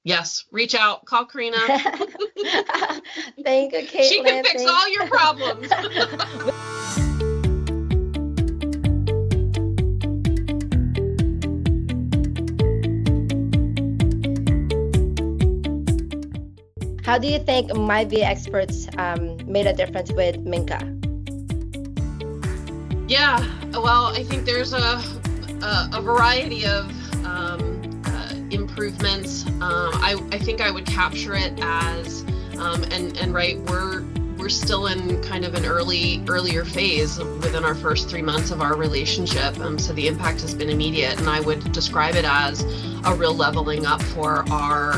Yes, reach out, call Karina. Thank you, Caitlyn. She can fix all your problems. How do you think my VA experts made a difference with MNCHA? Yeah, well, I think there's a variety of improvements. I think I would capture it as, and right, we're still in kind of an earlier phase within our first 3 months of our relationship. So the impact has been immediate, and I would describe it as a real leveling up for our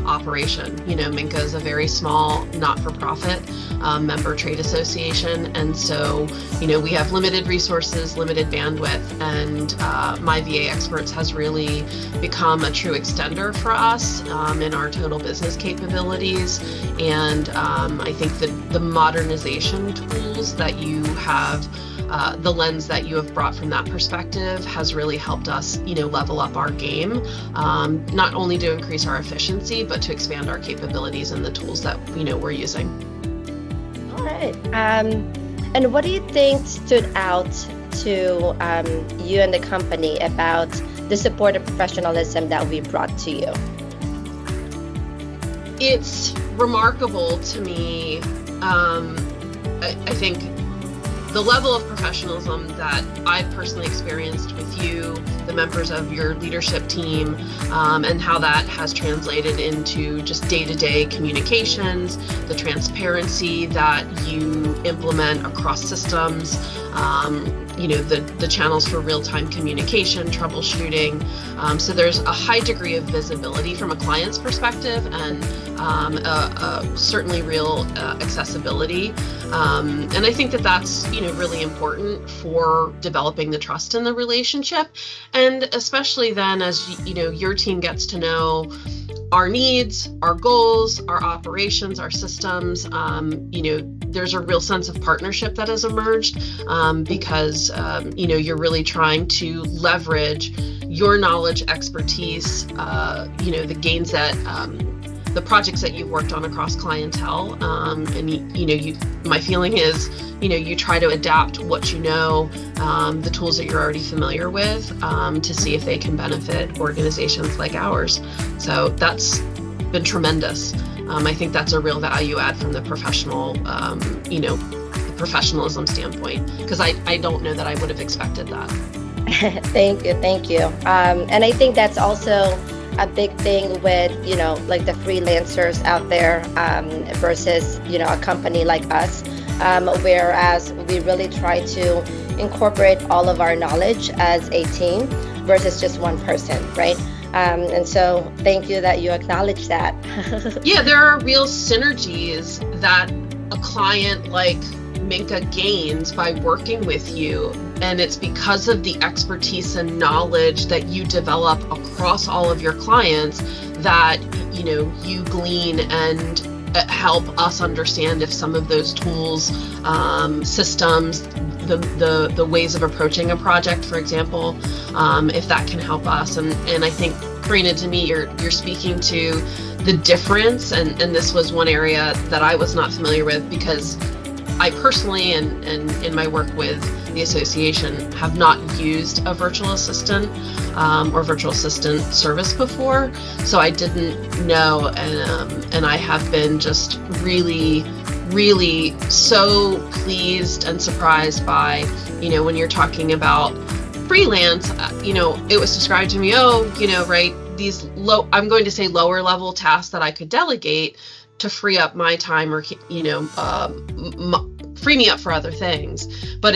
operation. MNCHA is a very small not-for-profit member trade association, and so we have limited resources, limited bandwidth, and my VA Experts has really become a true extender for us in our total business capabilities. And I think that the modernization tools that you have, the lens that you have brought from that perspective has really helped us, level up our game, not only to increase our efficiency, but to expand our capabilities and the tools that, we're using. All right. And what do you think stood out to you and the company about the support and professionalism that we brought to you? It's remarkable to me. I think the level of professionalism that I've personally experienced with you, the members of your leadership team, and how that has translated into just day-to-day communications, the transparency that you implement across systems, the channels for real-time communication, troubleshooting. So there's a high degree of visibility from a client's perspective, and certainly real accessibility. And I think that that's really important for developing the trust in the relationship, and especially then as your team gets to know our needs, our goals, our operations, our systems. There's a real sense of partnership that has emerged because you're really trying to leverage your knowledge, expertise, the gains that the projects that you've worked on across clientele, and my feeling is, you try to adapt what the tools that you're already familiar with, to see if they can benefit organizations like ours. So that's been tremendous. I think that's a real value add from the professionalism standpoint, because I don't know that I would have expected that. Thank you. And I think that's also a big thing with, like the freelancers out there versus, a company like us, whereas we really try to incorporate all of our knowledge as a team versus just one person, right? And so thank you that you acknowledge that. Yeah, there are real synergies that a client like MNCHA gains by working with you, and it's because of the expertise and knowledge that you develop across all of your clients that you glean and help us understand if some of those tools, systems, the ways of approaching a project, for example, if that can help us. And I think, Karina, to me, you're speaking to the difference, and this was one area that I was not familiar with, because I personally, and in my work with the association, have not used a virtual assistant or virtual assistant service before, so I didn't know, and I have been just really, really so pleased and surprised by, when you're talking about freelance, it was described to me, right, these I'm going to say lower level tasks that I could delegate to free up my time, or free me up for other things. But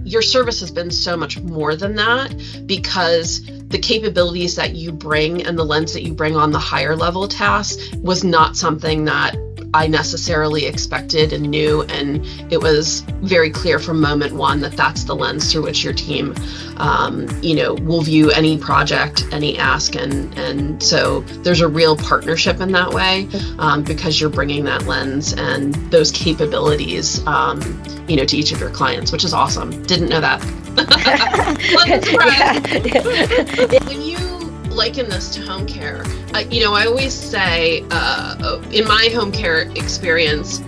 your service has been so much more than that, because the capabilities that you bring and the lens that you bring on the higher level tasks was not something that I necessarily expected and knew, and it was very clear from moment one that that's the lens through which your team will view any project, any ask, and so there's a real partnership in that way, because you're bringing that lens and those capabilities to each of your clients, which is awesome. Didn't know that. Pleasant surprise. When you liken this to home care. I always say in my home care experience,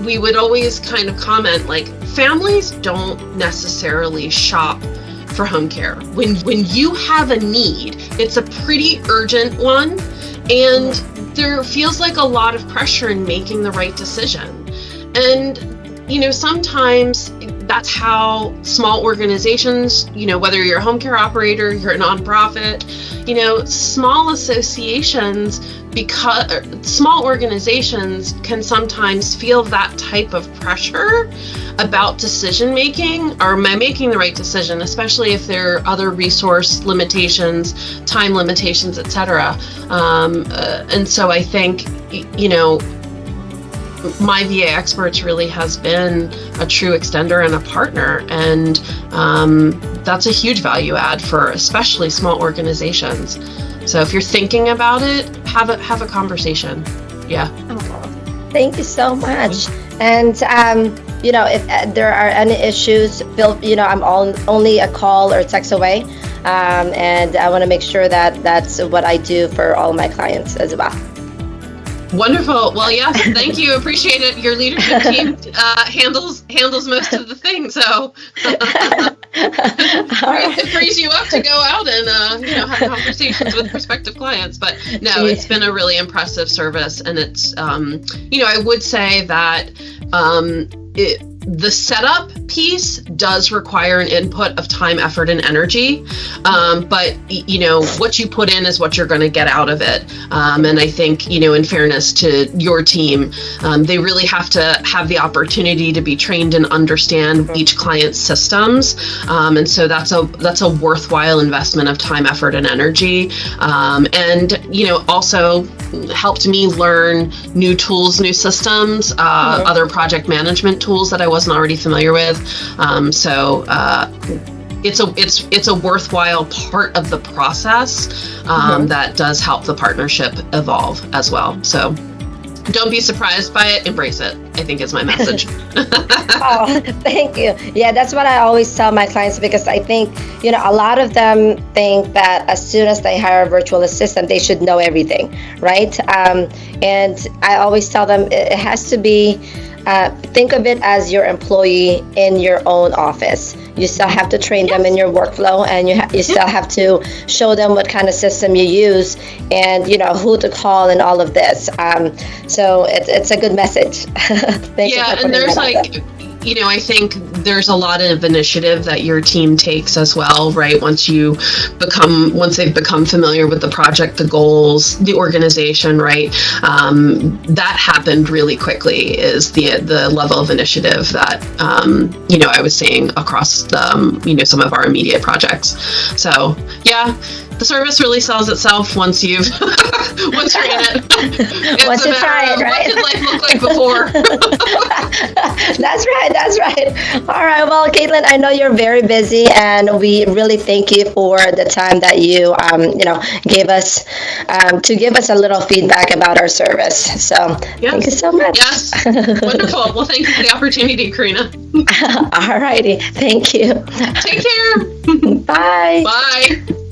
we would always kind of comment like families don't necessarily shop for home care. When you have a need, it's a pretty urgent one, and there feels like a lot of pressure in making the right decision. And sometimes that's how small organizations, whether you're a home care operator, you're a nonprofit, small associations, because small organizations can sometimes feel that type of pressure about decision making, or am I making the right decision, especially if there are other resource limitations, time limitations, etc. And so I think, my VA Experts really has been a true extender and a partner, and that's a huge value add for especially small organizations. So if you're thinking about it, have a conversation. Yeah. Oh, thank you so much. And if there are any issues, I'm only a call or text away, and I want to make sure that that's what I do for all my clients as well. Wonderful. Well, yes, thank you. Appreciate it. Your leadership team handles most of the things, so it frees you up to go out and have conversations with prospective clients. But no, it's been a really impressive service, and it's I would say that the setup piece does require an input of time, effort, and energy. But what you put in is what you're going to get out of it. And I think, in fairness to your team, they really have to have the opportunity to be trained and understand each client's systems. And so that's a worthwhile investment of time, effort, and energy. And also helped me learn new tools, new systems, other project management tools that I wasn't already familiar with. So it's a worthwhile part of the process that does help the partnership evolve as well. So don't be surprised by it, embrace it, I think is my message. Oh, thank you. Yeah, that's what I always tell my clients, because I think, a lot of them think that as soon as they hire a virtual assistant, they should know everything, right? And I always tell them it has to be, think of it as your employee in your own office. You still have to train them in your workflow, and you still have to show them what kind of system you use, and who to call and all of this. So it's a good message. Thank you for putting that out there. I think there's a lot of initiative that your team takes as well, right? Once they've become familiar with the project, the goals, the organization, right? That happened really quickly, is the level of initiative that, I was seeing across, some of our immediate projects. So, yeah. The service really sells itself once you're in it. Once you try it, right? What did life look like before? That's right. All right. Well, Caitlyn, I know you're very busy, and we really thank you for the time that you, gave us to give us a little feedback about our service. So thank you so much. Yes. Wonderful. Well, thank you for the opportunity, Karina. All righty. Thank you. Take care. Bye. Bye.